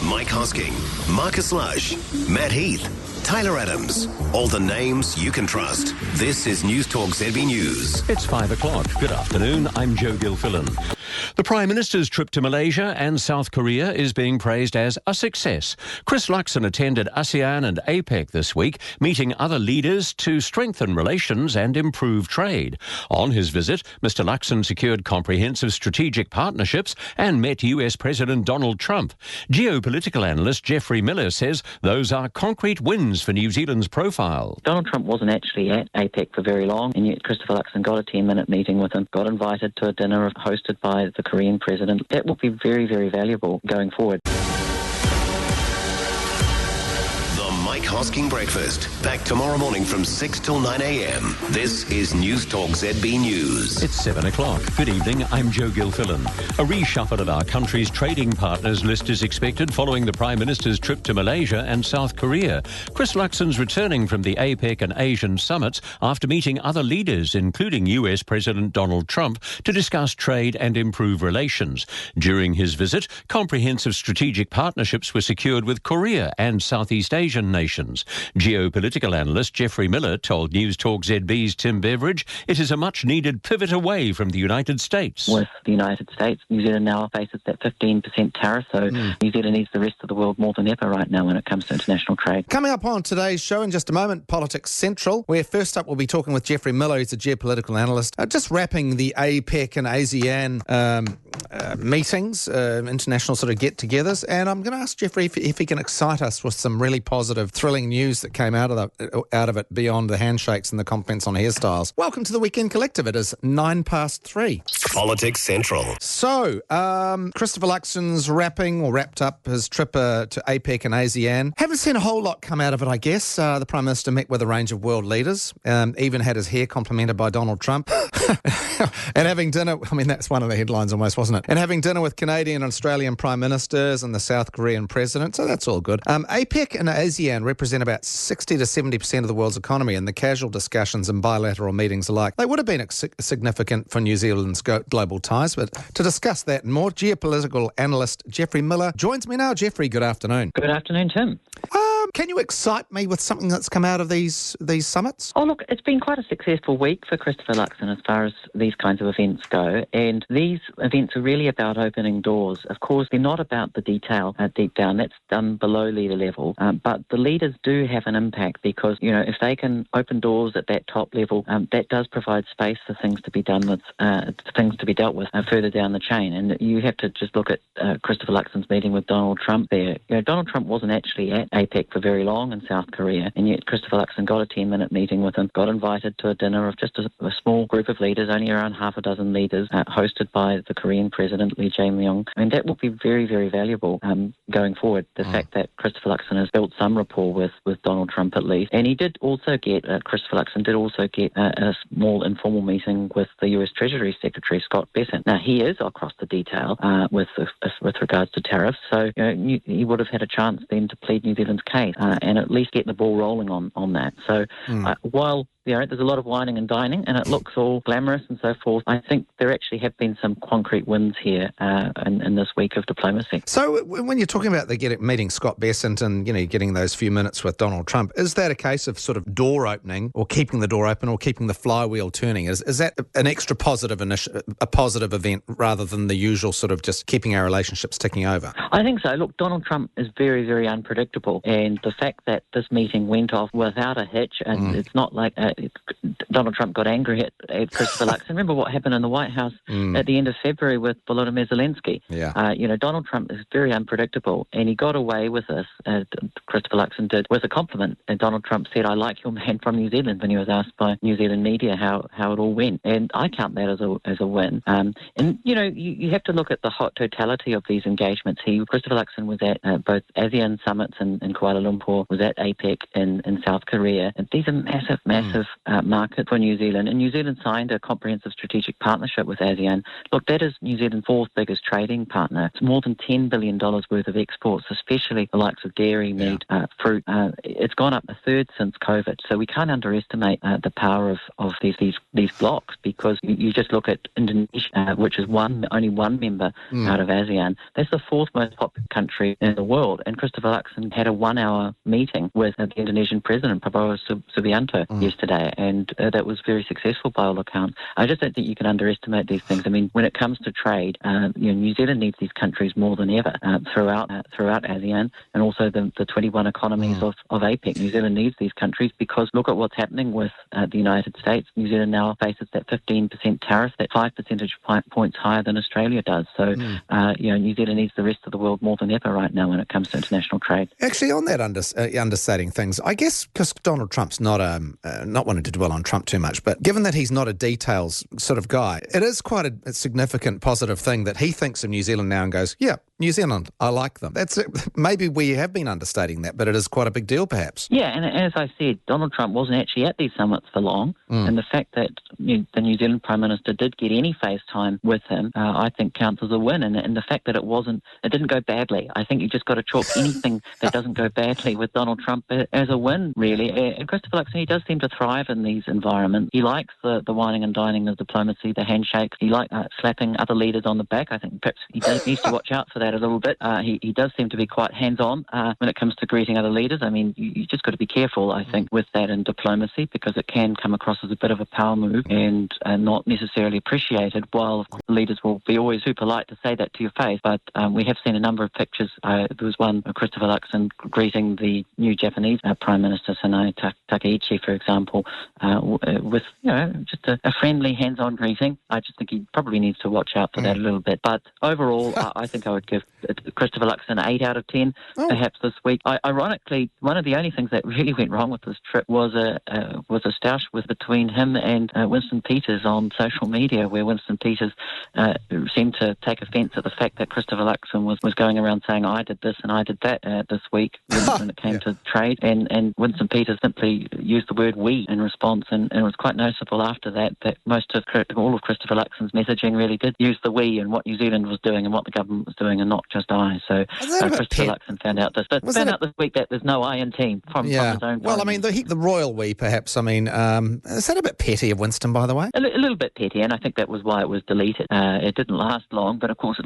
Mike Hosking, Marcus Lush, Matt Heath, Tyler Adams. All the names you can trust. This is News Talk ZB News. It's 5 o'clock. Good afternoon. I'm Joe Gilfillan. The Prime Minister's trip to Malaysia and South Korea is being praised as a success. Chris Luxon attended ASEAN and APEC this week, meeting other leaders to strengthen relations and improve trade. On his visit, Mr. Luxon secured comprehensive strategic partnerships and met US President Donald Trump. Geopolitical analyst Geoffrey Miller says those are concrete wins for New Zealand's profile. Donald Trump wasn't actually at APEC for very long, and yet Christopher Luxon got a 10-minute meeting with him, got invited to a dinner hosted by the Korean president. That will be very, very valuable going forward. Mike Hosking Breakfast. Back tomorrow morning from 6 till 9 a.m. This is News Talk ZB News. It's 7 o'clock. Good evening, I'm Joe Gilfillan. A reshuffle of our country's trading partners list is expected following the Prime Minister's trip to Malaysia and South Korea. Chris Luxon's returning from the APEC and ASEAN summits after meeting other leaders, including US President Donald Trump, to discuss trade and improve relations. During his visit, comprehensive strategic partnerships were secured with Korea and Southeast Asian nations. Geopolitical analyst Geoffrey Miller told News Talk ZB's Tim Beveridge it is a much-needed pivot away from the United States. With the United States, New Zealand now faces that 15% tariff, so New Zealand needs the rest of the world more than ever right now when it comes to international trade. Coming up on today's show in just a moment, Politics Central, where first up we'll be talking with Geoffrey Miller, who's a geopolitical analyst, just wrapping the APEC and ASEAN meetings, international sort of get-togethers, and I'm going to ask Geoffrey if he can excite us with some really positive, thrilling news that came out of it beyond the handshakes and the comments on hairstyles. Welcome to the Weekend Collective. It is 3:09. Politics Central. So, Christopher Luxon's wrapped up his trip to APEC and ASEAN. Haven't seen a whole lot come out of it, I guess. The Prime Minister met with a range of world leaders, even had his hair complimented by Donald Trump. And having dinner, I mean, that's one of the headlines almost, wasn't it? And having dinner with Canadian and Australian Prime Ministers and the South Korean President, so that's all good. APEC and ASEAN represent about 60 to 70% of the world's economy, and the casual discussions and bilateral meetings alike, they would have been significant for New Zealand's global ties. But to discuss that and more, geopolitical analyst Geoffrey Miller joins me now. Geoffrey, good afternoon. Good afternoon, Tim. Can you excite me with something that's come out of these summits? Oh, look, it's been quite a successful week for Christopher Luxon as far as these kinds of events go, and these events are really about opening doors. Of course, they're not about the detail deep down. That's done below leader level, but the leaders do have an impact because, you know, if they can open doors at that top level, that does provide space for things to be done with, things to be dealt with further down the chain. And you have to just look at Christopher Luxon's meeting with Donald Trump there. You know, Donald Trump wasn't actually at APEC for very long in South Korea, and yet Christopher Luxon got a 10-minute meeting with him, got invited to a dinner of just a small group of leaders, only around half a dozen leaders, hosted by the Korean President, Lee Jae-myung. I mean, that will be very, very valuable going forward, the fact that Christopher Luxon has built some rapport with Donald Trump at least. And he did also get, Christopher Luxon did also get a small informal meeting with the US Treasury Secretary, Scott Bessent. Now, he is across the detail with regards to tariffs, so you know, he would have had a chance then to plead New Zealand's case and at least get the ball rolling on that. So while there's a lot of whining and dining, and it looks all glamorous and so forth, I think there actually have been some concrete wins here in this week of diplomacy. So when you're talking about meeting Scott Bessent and, you know, getting those few minutes with Donald Trump, is that a case of sort of door opening or keeping the door open or keeping the flywheel turning? Is that an extra positive a positive event rather than the usual sort of just keeping our relationships ticking over? I think so. Look, Donald Trump is very, very unpredictable, and the fact that this meeting went off without a hitch, and it's not like Donald Trump got angry at Christopher Luxon. Remember what happened in the White House at the end of February with Volodymyr Zelensky? Yeah. You know, Donald Trump is very unpredictable, and he got away with this, Christopher Luxon did, with a compliment. And Donald Trump said, "I like your man from New Zealand," when he was asked by New Zealand media how it all went. And I count that as a win. And, you know, you have to look at the totality of these engagements. Christopher Luxon was at both ASEAN summits in Kuala Lumpur, was at APEC in South Korea. And these are massive market for New Zealand. And New Zealand signed a comprehensive strategic partnership with ASEAN. Look, that is New Zealand's fourth biggest trading partner. It's more than $10 billion worth of exports, especially the likes of dairy, meat, fruit. It's gone up a third since COVID. So we can't underestimate the power of these blocks, because you just look at Indonesia, which is only one member out of ASEAN. That's the fourth most popular country in the world. And Christopher Luxon had a 1-hour meeting with the Indonesian President, Prabowo Subianto, yesterday, and that was very successful by all accounts. I just don't think you can underestimate these things. I mean, when it comes to trade, New Zealand needs these countries more than ever throughout ASEAN, and also the 21 economies of APEC. New Zealand needs these countries because look at what's happening with the United States. New Zealand now faces that 15% tariff, that's 5 percentage points higher than Australia does. So, New Zealand needs the rest of the world more than ever right now when it comes to international trade. Actually, on that understating things, I guess because Donald Trump's not wanting to dwell on Trump too much, but given that he's not a details sort of guy, it is quite a significant positive thing that he thinks of New Zealand now and goes, yeah, New Zealand, I like them. That's it. Maybe we have been understating that, but it is quite a big deal perhaps. Yeah, and as I said, Donald Trump wasn't actually at these summits for long, and the fact that the New Zealand Prime Minister did get any face time with him, I think counts as a win, and the fact that it didn't go badly. I think you just got to chalk anything that doesn't go badly with Donald Trump as a win, really. And Christopher Luxon, he does seem to thrive in these environments. He likes the wining and dining, the diplomacy, the handshakes. He likes slapping other leaders on the back. I think perhaps he needs to watch out for that a little bit. He does seem to be quite hands-on when it comes to greeting other leaders. I mean, you just got to be careful, I think, with that in diplomacy, because it can come across as a bit of a power move and not necessarily appreciated, while of course, leaders will be always super polite to say that to your face. But we have seen a number of pictures. There was one of Christopher Luxon greeting the new Japanese Prime Minister, Sanae Takaichi, for example, with just a friendly, hands-on greeting. I just think he probably needs to watch out for that a little bit. But overall, I think I would give Christopher Luxon an 8 out of 10, perhaps this week. Ironically, one of the only things that really went wrong with this trip was a stoush between him and Winston Peters on social media, where Winston Peters seemed to take offence at the fact that Christopher Luxon was going around saying, I did this and I did that this week when it came to trade, and Winston Peters simply used the word we in response, and it was quite noticeable after that all of Christopher Luxon's messaging really did use the we and what New Zealand was doing and what the government was doing, and not just I. So Christopher Luxon found out this week that there's no I in team from his own. Well, I mean, the royal we, perhaps. I mean, is that a bit petty of Winston, by the way? A little bit petty, and I think that was why it was deleted. It didn't last long, but of course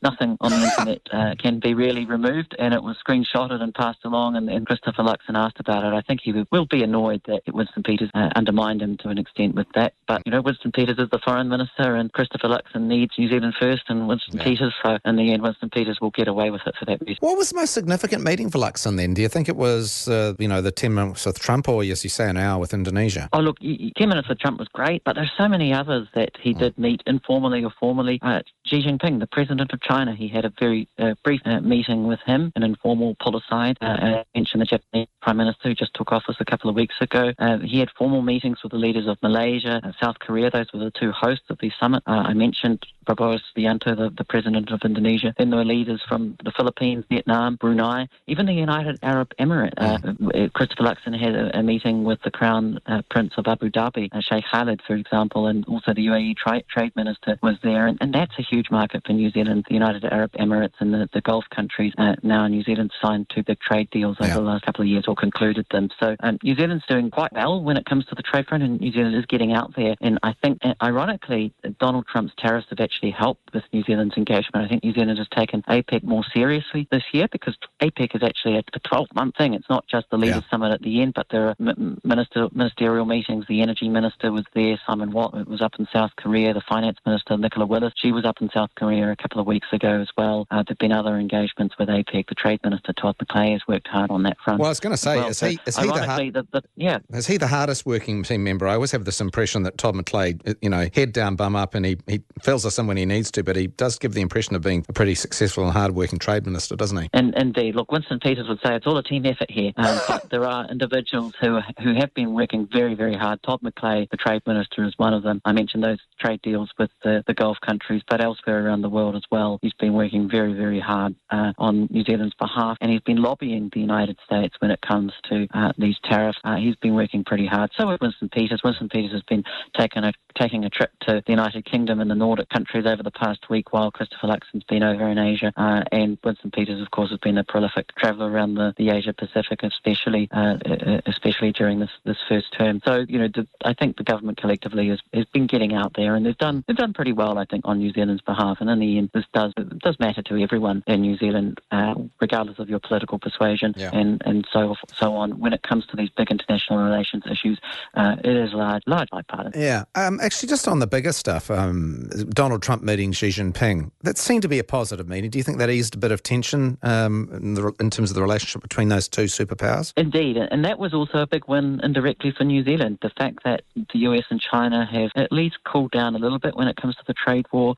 nothing on the internet can be really removed, and it was screenshotted and passed along, and Christopher Luxon asked about it. I think he will be annoyed that Winston Peters undermined him to an extent with that. But, Winston Peters is the foreign minister, and Christopher Luxon needs New Zealand first and Winston Peters, so in the end, Winston Peters will get away with it for that reason. What was the most significant meeting for Luxon then? Do you think it was, the 10 minutes with Trump, or, as you say, an hour with Indonesia? Oh, look, 10 minutes with Trump was great, but there's so many others that he did meet informally or formally. Xi Jinping, the president of China, he had a very brief meeting with him, an informal pull aside. I mentioned the Japanese Prime Minister who just took office a couple of weeks ago. He had formal meetings with the leaders of Malaysia, South Korea. Those were the two hosts of the summit. I mentioned Prabowo Subianto, the president of Indonesia. Then there were leaders from the Philippines, Vietnam, Brunei, even the United Arab Emirates. Christopher Luxon had a meeting with the Crown Prince of Abu Dhabi, Sheikh Khalid, for example, and also the UAE Trade Minister was there. And that's a huge market for New Zealand, the United Arab Emirates and the Gulf countries. Now New Zealand signed 2 big trade deals over the last couple of years, or concluded them. So New Zealand's doing quite well when it comes to the trade front, and New Zealand is getting out there. And I think, ironically, Donald Trump's tariffs have actually helped with New Zealand's engagement. I think New Zealand has taken APEC more seriously this year, because APEC is actually a 12-month thing. It's not just the Leaders Summit at the end, but there are ministerial meetings. The Energy Minister was there, Simon Watt was up in South Korea, the Finance Minister, Nicola Willis, she was up in South Korea a couple of weeks ago as well. There have been other engagements with APEC. The Trade Minister, Todd McClay, has worked hard on that front. Well, I was going to say, is he the hardest working team member? I always have this impression that Todd McClay, head down, bum up, and he fills us in down when he needs to, but he does give the impression of being a pretty successful and hard-working trade minister, doesn't he? And indeed, look, Winston Peters would say it's all a team effort here, but there are individuals who have been working very, very hard. Todd McClay, the trade minister, is one of them. I mentioned those trade deals with the Gulf countries, but elsewhere around the world as well. He's been working very, very hard on New Zealand's behalf, and he's been lobbying the United States when it comes to these tariffs. He's been working pretty hard. So has Winston Peters. Winston Peters has been taking a trip to the United Kingdom and the Nordic countries over the past week, while Christopher Luxon's been over in Asia. And Winston Peters, of course, has been a prolific traveller around the Asia Pacific, especially during this first term. So, I think the government collectively has been getting out there, and they've done pretty well, I think, on New Zealand's behalf. And in the end, this does matter to everyone in New Zealand, regardless of your political persuasion and so on. When it comes to these big international relations issues, it is largely bipartisan. Yeah. Actually, just on the bigger stuff, Donald Trump meeting Xi Jinping, that seemed to be a positive meeting. Do you think that eased a bit of tension in terms of the relationship between those two superpowers? Indeed, and that was also a big win indirectly for New Zealand. The fact that the US and China have at least cooled down a little bit when it comes to the trade war.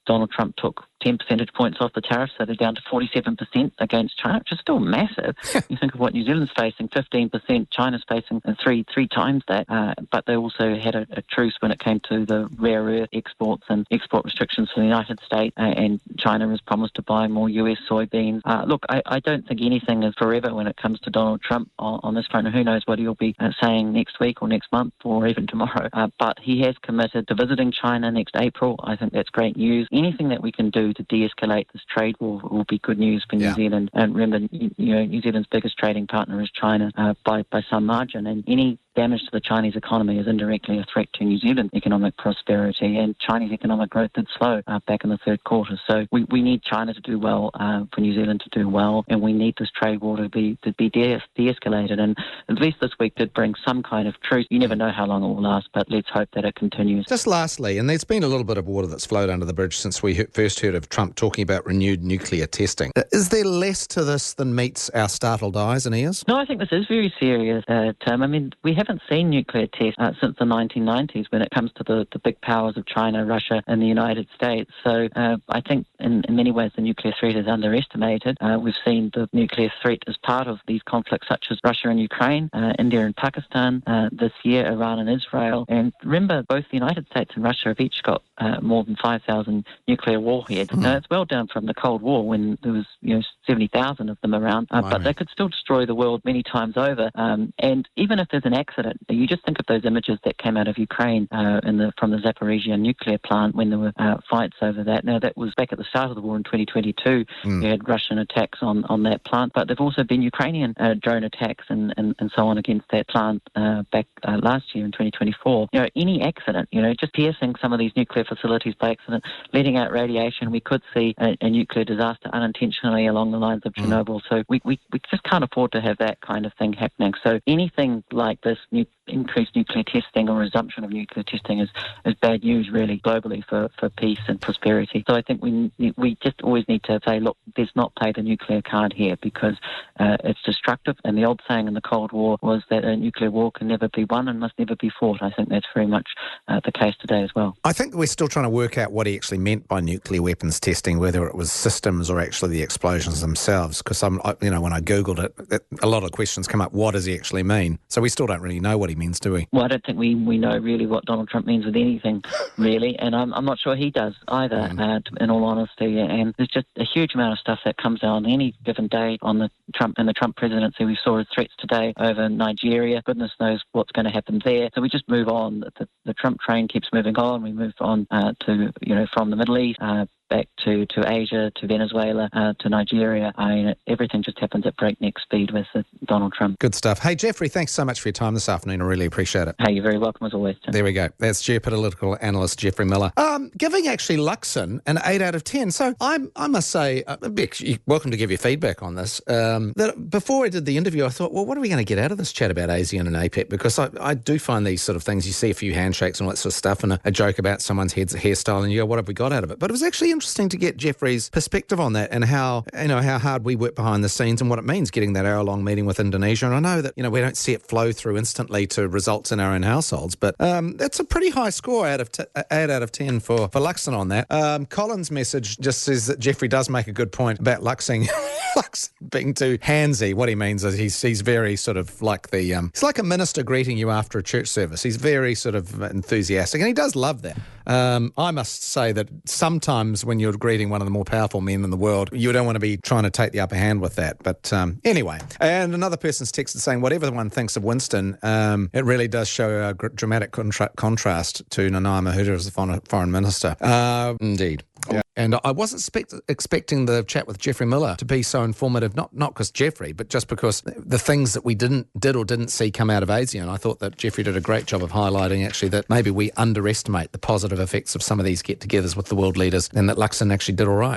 Donald Trump took 10 percentage points off the tariffs, so they're down to 47% against China, which is still massive. You think of what New Zealand's facing, 15%, China's facing three times that, but they also had a truce when it came to the rare earth exports and export restrictions for the United States, and China has promised to buy more US soybeans. Look, I don't think anything is forever when it comes to Donald Trump on this front, and who knows what he'll be saying next week or next month or even tomorrow, but he has committed to visiting China next April. I think that's great news. Anything that we can do to de-escalate this trade war will be good news for New Zealand. And remember, New Zealand's biggest trading partner is China by some margin, and any damage to the Chinese economy is indirectly a threat to New Zealand's economic prosperity, and Chinese economic growth did slow back in the third quarter. So we need China to do well, for New Zealand to do well, and we need this trade war to be de-escalated. And at least this week did bring some kind of truce. You never know how long it will last, but let's hope that it continues. Just lastly, and there's been a little bit of water that's flowed under the bridge since we first heard of Trump talking about renewed nuclear testing. Is there less to this than meets our startled eyes and ears? No, I think this is very serious, Tim. I mean, we haven't seen nuclear tests since the 1990s when it comes to the big powers of China, Russia and the United States. So I think in many ways the nuclear threat is underestimated. We've seen the nuclear threat as part of these conflicts such as Russia and Ukraine, India and Pakistan, this year Iran and Israel. And remember, both the United States and Russia have each got more than 5,000 nuclear warheads. Now, it's well down from the Cold War when there was 70,000 of them around, but they could still destroy the world many times over. And even if there's an accident, you just think of those images that came out of Ukraine from the Zaporizhia nuclear plant when there were fights over that. Now, that was back at the start of the war in 2022. You had Russian attacks on that plant, but there have also been Ukrainian drone attacks and so on against that plant back last year in 2024. Any accident, just piercing some of these nuclear facilities by accident, letting out radiation, we could see a nuclear disaster unintentionally along the lines of Chernobyl. So we just can't afford to have that kind of thing happening. So anything like this increased nuclear testing or resumption of nuclear testing is bad news really globally for peace and prosperity. So I think we just always need to say, look, let's not play the nuclear card here because it's destructive. And the old saying in the Cold War was that a nuclear war can never be won and must never be fought. I think that's very much the case today as well. I think we're still trying to work out what he actually meant by nuclear weapons testing, whether it was systems or actually the explosions themselves. Because when I Googled it, a lot of questions come up. What does he actually mean? So we still don't really know what he means, do we? Well, I don't think we know really what Donald Trump means with anything, really, and I'm not sure he does either, in all honesty. And there's just a huge amount of stuff that comes out on any given day on the Trump presidency. We saw his threats today over Nigeria. Goodness knows what's going to happen there. So we just move on. The Trump train keeps moving on. We move on to from the Middle East back to Asia, to Venezuela, to Nigeria. I mean, everything just happens at breakneck speed with Donald Trump. Good stuff. Hey, Jeffrey, thanks so much for your time this afternoon. I really appreciate it. Hey, you're very welcome as always, Tim. There we go. That's geopolitical analyst Jeffrey Miller. Giving actually Luxon an 8 out of 10. So I must say, Beck, you're welcome to give your feedback on this. That before I did the interview, I thought, well, what are we going to get out of this chat about ASEAN and APEC? Because I do find these sort of things, you see a few handshakes and all that sort of stuff and a joke about someone's hairstyle and you go, what have we got out of it? But it was actually interesting to get Jeffrey's perspective on that and how hard we work behind the scenes and what it means getting that hour-long meeting with Indonesia. And I know that, we don't see it flow through instantly to results in our own households, but that's a pretty high score out of 8 out of 10 for Luxon on that. Colin's message just says that Jeffrey does make a good point about Luxon being too handsy. What he means is he's very sort of like he's like a minister greeting you after a church service. He's very sort of enthusiastic, and he does love that. I must say that sometimes when you're greeting one of the more powerful men in the world, you don't want to be trying to take the upper hand with that. But anyway, and another person's texted saying, whatever one thinks of Winston, it really does show a dramatic contrast to Nanaia Mahuta as the foreign minister. Indeed. Yeah. And I wasn't expecting the chat with Jeffrey Miller to be so informative, not because Jeffrey, but just because the things that we did or didn't see come out of ASEAN. I thought that Jeffrey did a great job of highlighting actually that maybe we underestimate the positive effects of some of these get-togethers with the world leaders and that Luxon actually did all right.